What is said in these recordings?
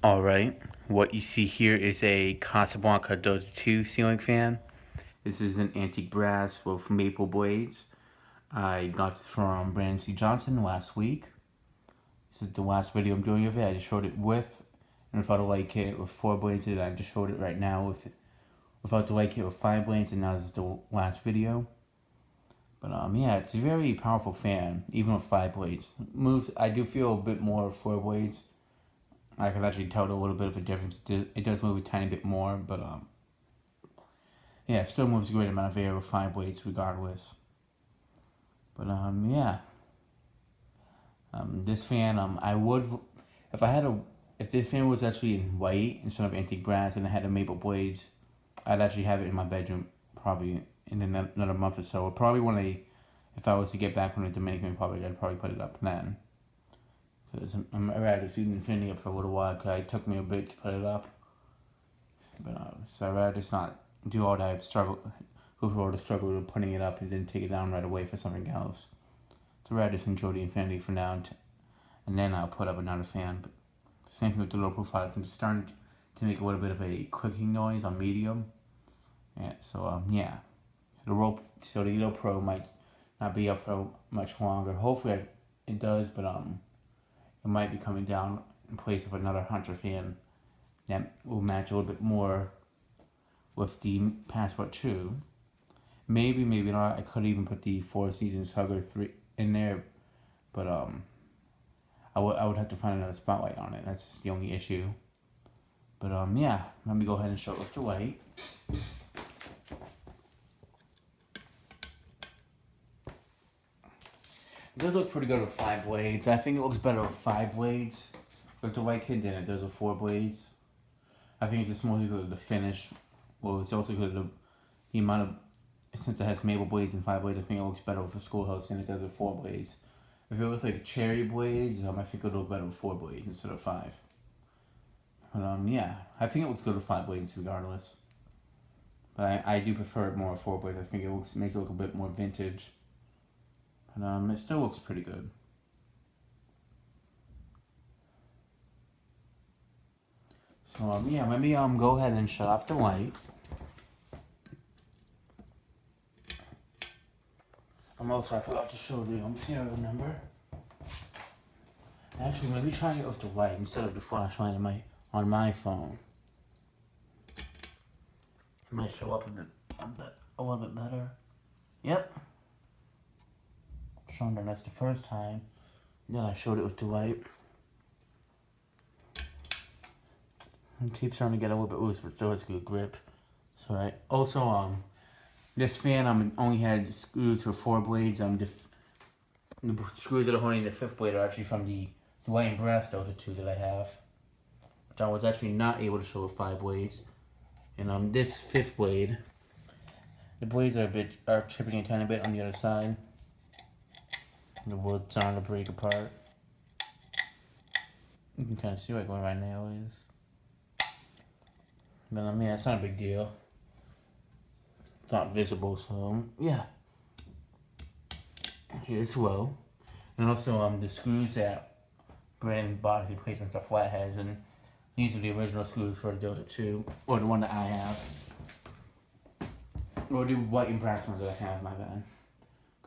Alright, what you see here is a Casablanca Dozer 2 ceiling fan. This is an antique brass with maple blades. I got this from Brandon C. Johnson last week. This is the last video I'm doing of it. I just showed it with and without a light kit with 4 blades, and I just showed it right now without the light kit with 5 blades, and now this is the last video. But yeah, it's a very powerful fan, even with 5 blades. Moves, I do feel a bit more with 4 blades. I can actually tell a little bit of a difference. It does move a tiny bit more, but yeah, it still moves a great amount of air with 5 blades regardless. But yeah, this fan, I would, if this fan was actually in white instead of antique brass and it had the maple blades, I'd actually have it in my bedroom probably in another month or so. Or probably if I was to get back from the Dominican Republic, I'd probably put it up then. Because I'm rather see Infinity up for a little while, because it took me a bit to put it up. But so I'd rather just not do all that struggle, go through all the struggle of putting it up and then take it down right away for something else. So I'd rather just enjoy the Infinity for now, and then I'll put up another fan. But same thing with the low profile. I'm starting to make a little bit of a clicking noise on medium. Yeah, so yeah, the Yellow Pro might not be up for much longer. Hopefully it does, but it might be coming down in place of another Hunter fan that will match a little bit more with the Passport 2. Maybe not. I could even put the Four Seasons Hugger 3 in there, but I would have to find another spotlight on it. That's the only issue. But yeah, let me go ahead and show it with the light. It does look pretty good with 5 blades. I think it looks better with 5 blades with the light kit than it does with 4 blades. I think it's just mostly because of the finish. Well, it's also because of the amount of, since it has maple blades and 5 blades, I think it looks better with a schoolhouse than it does with 4 blades. If it was like cherry blades, I think it would look better with 4 blades instead of 5. But yeah, I think it looks good with 5 blades regardless. But I do prefer it more with 4 blades. I think it makes it look a bit more vintage. But it still looks pretty good. So yeah, let me go ahead and shut off the light. Also, I forgot to show the serial number. Actually, maybe try it with the light instead of the flashlight on my phone. It might show up a little bit better. Yep. Showing that that's the first time. Then I showed it with the light. It keeps starting to get a little bit loose, but still has good grip. So right. Also, this fan only had screws for 4 blades. The screws that are holding the 5th blade are actually from the white and brass Dozer 2 that I have, which I was actually not able to show with 5 blades. And this 5th blade, the blades are chipping a tiny bit on the other side. The wood's starting to break apart. You can kind of see like where my nail is. But yeah, it's not a big deal. It's not visible, so yeah. Here's well. And also the screws that Brandon bought as replacements are flatheads, and these are the original screws for the Dozer 2, or the one that I have. Or the white and brass one that I have, my bad.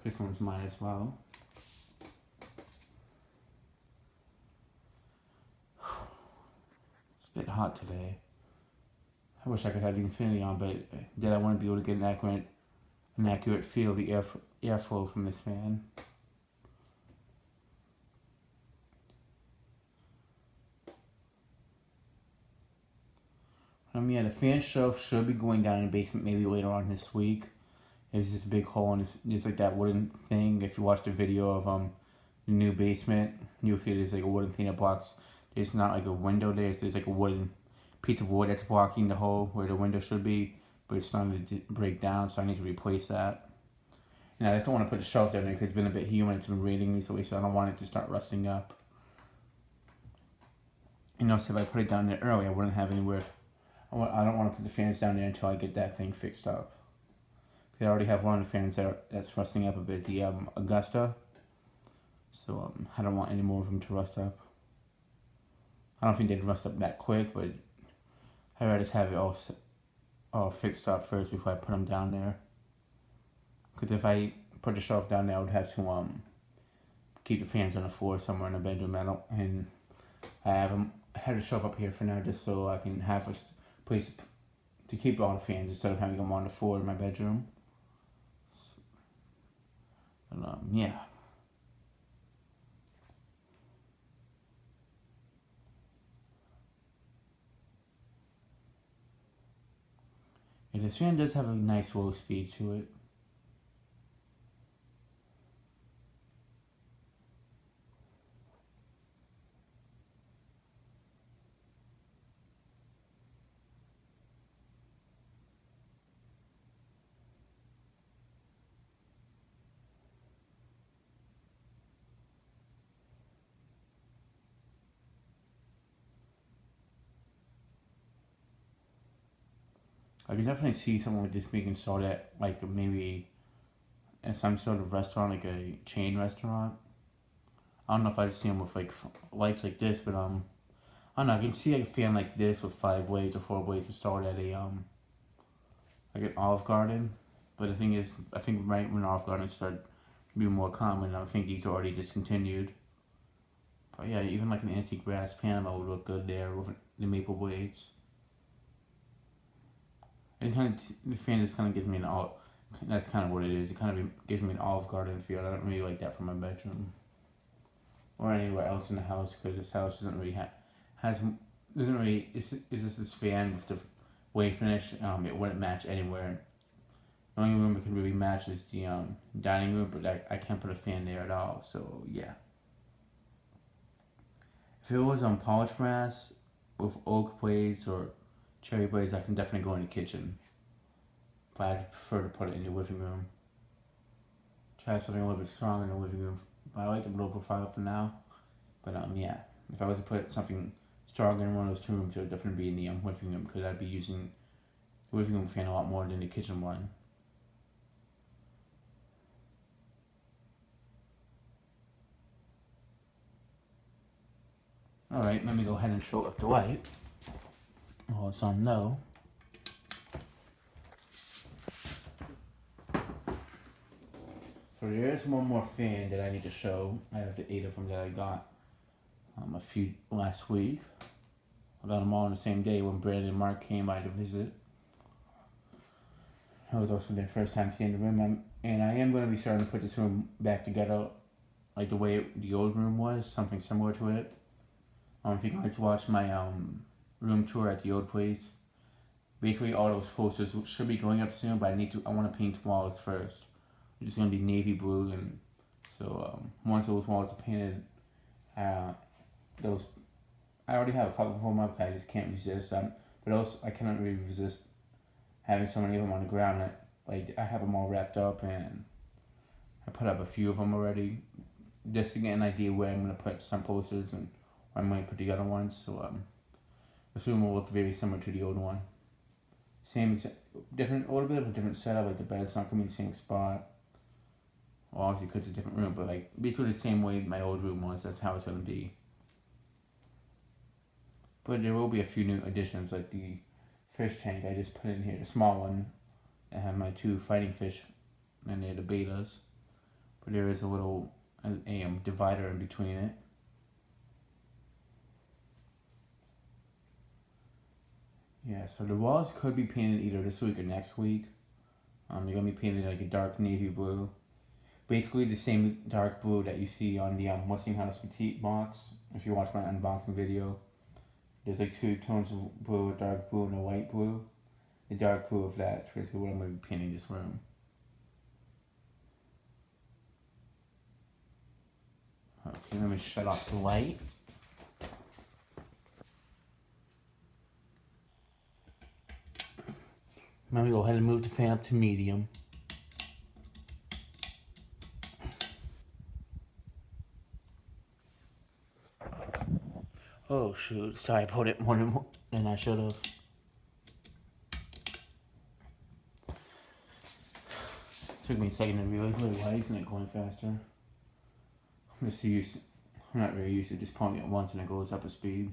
This one's mine as well. It's a bit hot today. I wish I could have the Infinity on, but then I want to be able to get an accurate feel of the airflow from this fan. Yeah, the fan shelf should be going down in the basement maybe later on this week. There's this big hole and it's like that wooden thing. If you watch the video of the new basement, you'll see there's like a wooden thing that blocks. There's not like a window there. There's like a wooden piece of wood that's blocking the hole where the window should be, but it's starting to break down, so I need to replace that. And I just don't want to put the shelf down there because it's been a bit humid. It's been raining recently, so I don't want it to start rusting up. So if I put it down there early, I wouldn't have anywhere. I don't want to put the fans down there until I get that thing fixed up. I already have one of the fans that's rusting up a bit, the Augusta. So I don't want any more of them to rust up. I don't think they'd rust up that quick, but I'd rather just have it all fixed up first before I put them down there. Because if I put the shelf down there, I would have to keep the fans on the floor somewhere in the bedroom. And I had a shelf up here for now just so I can have a place to keep all the fans instead of having them on the floor in my bedroom. But, yeah. And this fan does have a nice low speed to it. I can definitely see someone with this being installed at like maybe in some sort of restaurant, like a chain restaurant. I don't know if I've seen them with like lights like this, but I don't know. I can see like a fan like this with 5 blades or 4 blades installed at a like an Olive Garden. But the thing is, I think right when Olive Garden started to be more common, I think these are already discontinued. But yeah, even like an antique brass panel would look good there with the maple blades. It the fan just kind of gives me an olive. That's kind of what it is. It kind of gives me an Olive Garden feel. I don't really like that for my bedroom or anywhere else in the house because this house doesn't really doesn't really. It's just this fan with the wave finish. It wouldn't match anywhere. The only room it can really match is the dining room, but I can't put a fan there at all. So yeah. If it was on polished brass with oak blades or cherry blades, I can definitely go in the kitchen. But I'd prefer to put it in the living room. Try something a little bit stronger in the living room. But I like the low profile for now. But yeah, if I was to put something stronger in one of those two rooms, it would definitely be in the living room because I'd be using the living room fan a lot more than the kitchen one. Alright, let me go ahead and show up the light. Oh, it's on low. So there is one more fan that I need to show. I have the 8 of them that I got a few last week. I got them all on the same day when Brandon and Mark came by to visit. It was also their first time seeing the room, and I am going to be starting to put this room back together like the way the old room was, something similar to it. If you guys watch my room tour at the old place, basically all those posters should be going up soon, but I want to paint walls first. It's just going to be navy blue, and so once those walls are painted, those I already have a couple of them up. I just can't resist them, but also I cannot really resist having so many of them on the ground. I have them all wrapped up, and I put up a few of them already, just to get an idea where I'm going to put some posters and where I'm going to put the other ones. So this room will look very similar to the old one. Same, different, a little bit of a different setup. Like the bed's not going to be in the same spot. Well, obviously, because it's a different room, but like basically the same way my old room was. That's how it's going to be. But there will be a few new additions, like the fish tank I just put in here, the small one. I have my 2 fighting fish, and they're the betas. But there is a little divider in between it. Yeah, so the walls could be painted either this week or next week. They're gonna be painted like a dark navy blue, basically the same dark blue that you see on the Westinghouse Petite box. If you watch my unboxing video, there's like 2 tones of blue, a dark blue and a light blue. The dark blue of that is basically what I'm gonna be painting this room. Okay, let me shut off the light. Let me go ahead and move the fan up to medium. Oh shoot, sorry, I put it more than I should have. Took me a second to realize, why isn't it going faster? I'm not really used to just pulling it once and it goes up a speed.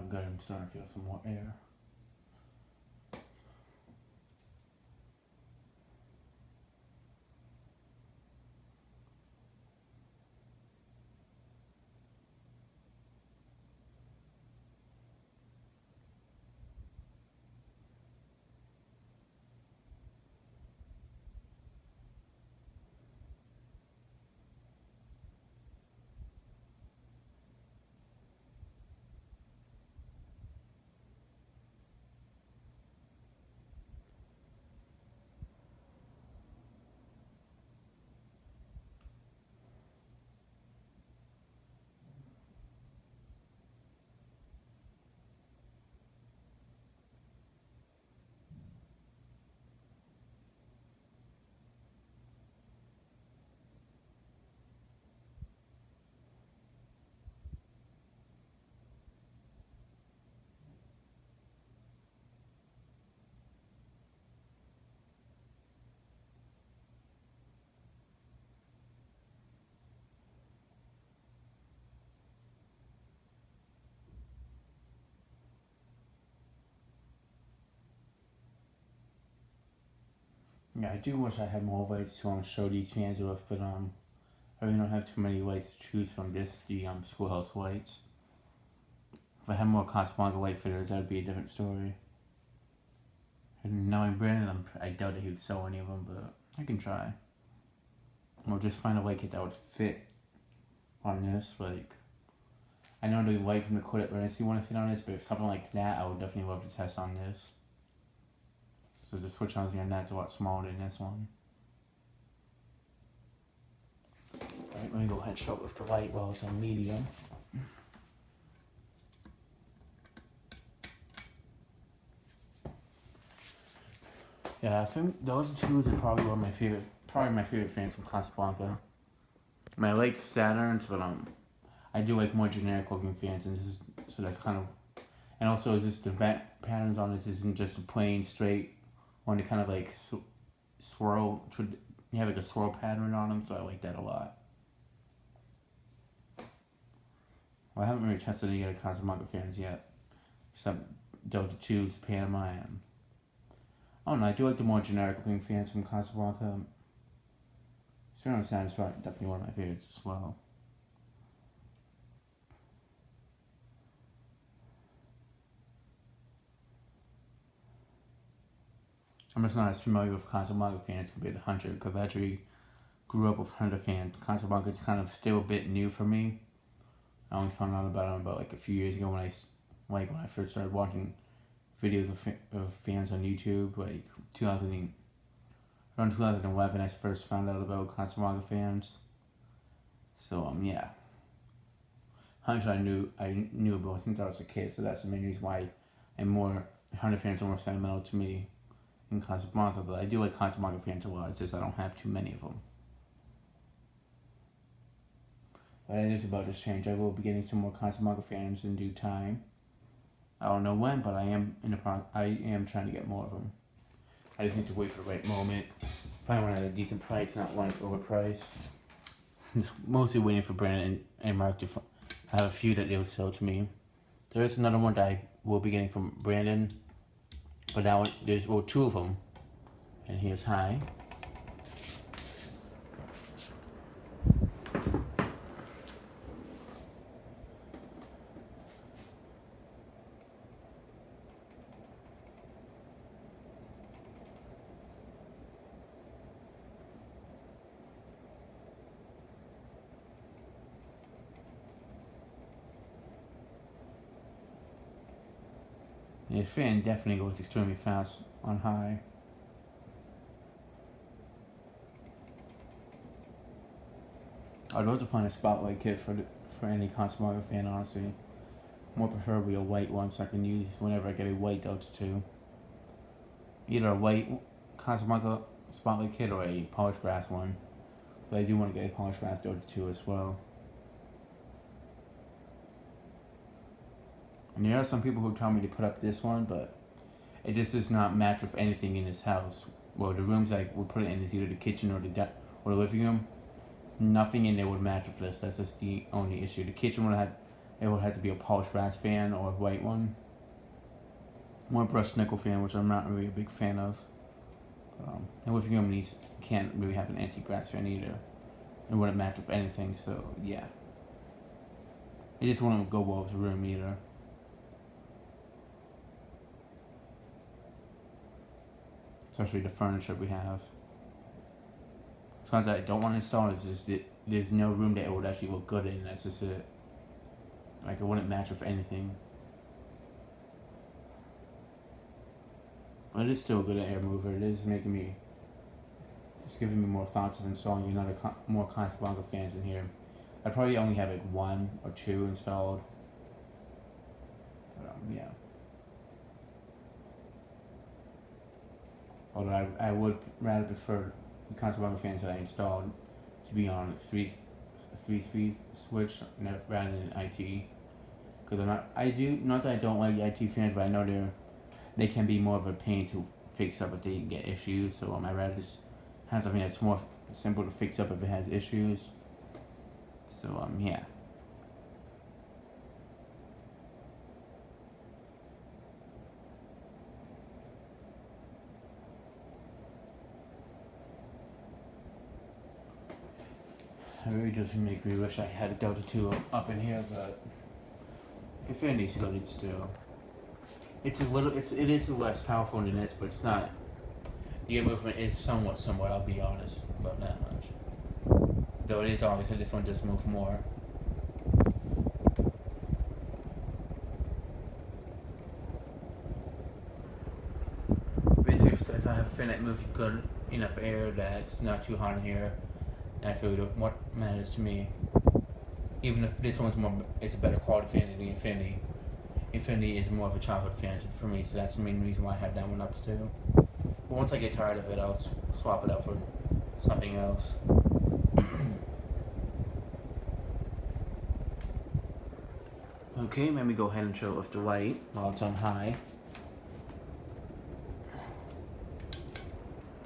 good. I'm starting to feel some more air. Yeah, I do wish I had more lights to show these fans with, but I really don't have too many lights to choose from. Just the schoolhouse lights. If I had more Casablanca light fitters, that would be a different story. And knowing Brandon, I doubt that he would sell any of them, but I can try. Or just find a light kit that would fit on this. Like, I know the light from the Kodak Renaissance want to fit on this, but if something like that, I would definitely love to test on this. So the switch on the end, that's a lot smaller than this one. Alright, let me go ahead and show it with the light while it's on medium. Yeah, I think those two are probably one of my favorite, fans from Casablanca. I mean, I like Saturns, but I do like more generic looking fans, and this is, so that's kind of, and also just the vent patterns on this isn't just a plain straight one. To kind of like swirl, you have like a swirl pattern on them, so I like that a lot. Well, I haven't really tested any other Casablanca fans yet, except Delta 2's Panama. I don't know, I do like the more generic looking fans from Casablanca. Zero Satisfied, definitely one of my favorites as well. I'm just not as familiar with Casablanca fans compared to Hunter, because I actually grew up with Hunter fans. Casablanca is kind of still a bit new for me. I only found out about them about like a few years ago when I first started watching videos of fans on YouTube, like around 2011 I first found out about Casablanca fans. So yeah. Hunter I knew about since I was a kid, so that's the main reason why Hunter fans are more sentimental to me in Casablanca, but I do like Casablanca fans a lot. It's just I don't have too many of them. But it is about to change. I will be getting some more Casablanca fans in due time. I don't know when, but I am trying to get more of them. I just need to wait for the right moment. Find one at a decent price, not one that's overpriced. Just mostly waiting for Brandon and Mark to have a few that they would sell to me. There is another one that I will be getting from Brandon, but that one, there's two of them. And here's High. And his fan definitely goes extremely fast on High. I'd love to find a spotlight kit for any Casablanca fan, honestly. More preferably a white one, so I can use whenever I get a white Delta 2. Either a white Casablanca spotlight kit or a polished brass one. But I do want to get a polished brass Delta 2 as well. And there are some people who tell me to put up this one, but it just does not match with anything in this house. Well, the rooms I would put it in is either the kitchen or the living room. Nothing in there would match with this. That's just the only issue. The kitchen would have it would have to be a polished brass fan or a white one. Or a brushed nickel fan, which I'm not really a big fan of. And with Germany, you can't really have an antique brass fan either. It wouldn't match with anything, so yeah. It just wouldn't go well with the room either. Especially the furniture we have. It's not that I don't want to install it, it's just that there's no room that it would actually look good in, that's just it. Like, it wouldn't match with anything. But it is still a good air mover. It is making me, it's giving me more thoughts of installing another more Casablanca fans in here. I probably only have like 1 or 2 installed. But, yeah. Although I would rather prefer the Casablanca fans that I installed to be on a 3-speed switch rather than IT. Because not that I don't like the IT fans, but I know they can be more of a pain to fix up if they get issues. So I'd rather just have something that's more simple to fix up if it has issues. So yeah. It really does make me wish I had a Delta 2 up in here, but Infinity's good still. It is less powerful than this, but it's not. The air movement is somewhat similar, I'll be honest about that much. Though it is obviously this one does move more. Basically, if I have a fan that moves good enough air that's not too hot in here, that's really what matters to me. Even if this one's it's a better quality fan than the Infinity. Infinity is more of a childhood fan for me, so that's the main reason why I have that one up still. But once I get tired of it, I'll swap it out for something else. Okay, let me go ahead and show it with the light while it's on high.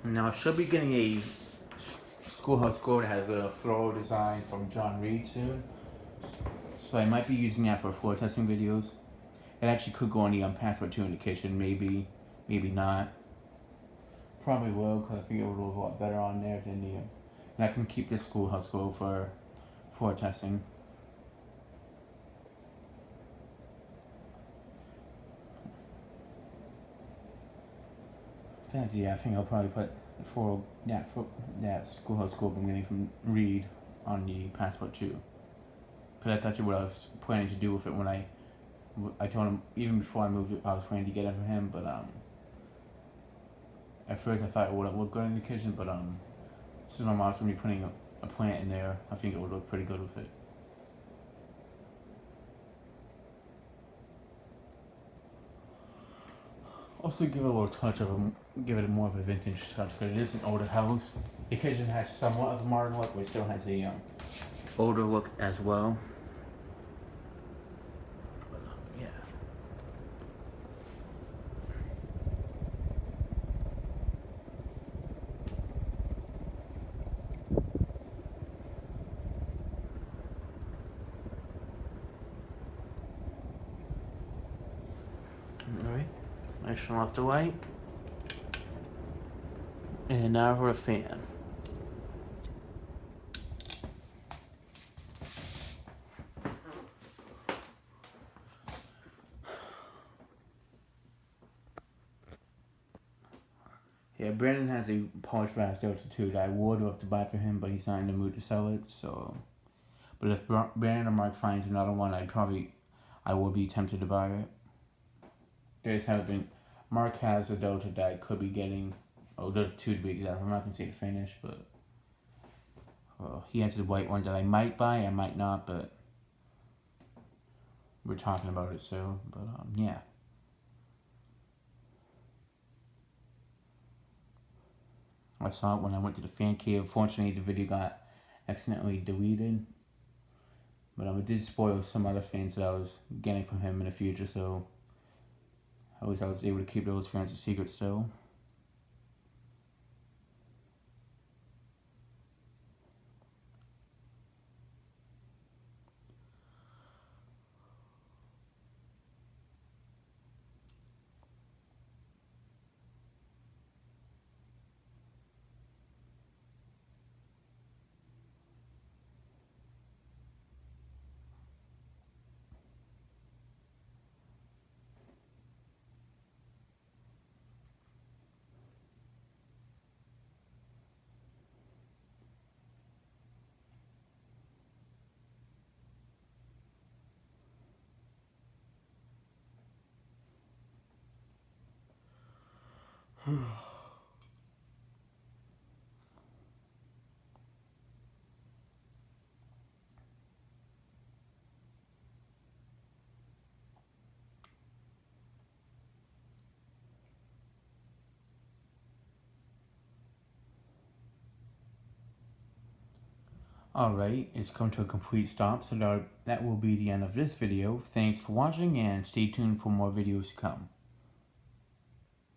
Now I should be getting a schoolhouse score that has a floral design from John Reed soon. So I might be using that for floor testing videos. It actually could go on the password 2 indication, maybe not. Probably will, because I think it would look a lot better on there than the. And I can keep this schoolhouse score for floor testing. Yeah, I think I'll probably put that schoolhouse score I'm getting from Reed on the password 2. Because that's actually what I was planning to do with it when I told him, even before I moved it, I was planning to get it from him, but at first I thought it wouldn't look good in the kitchen, but since my mom's gonna be putting a plant in there, I think it would look pretty good with it. Also give it a little touch give it more of a vintage touch, because it is an older house. The kitchen has somewhat of a modern look, but it still has a older look as well. Yeah. Alright, I turn off the light. And now for a fan. Yeah, Brandon has a polished brass Delta 2 that I would love to buy for him, but he's not in the mood to sell it, so. But if Brandon or Mark finds another one, I would be tempted to buy it. There just haven't been. Mark has a Delta that I could be getting. Oh, Delta 2 to be exact. I'm not going to say the finish, but. He has the white one that I might buy, I might not, but. We're talking about it soon, but yeah. I saw it when I went to the fan cave. Fortunately, the video got accidentally deleted. But it did spoil some other fans that I was getting from him in the future, so at least I was able to keep those fans a secret still. Alright, it's come to a complete stop, so that will be the end of this video. Thanks for watching and stay tuned for more videos to come.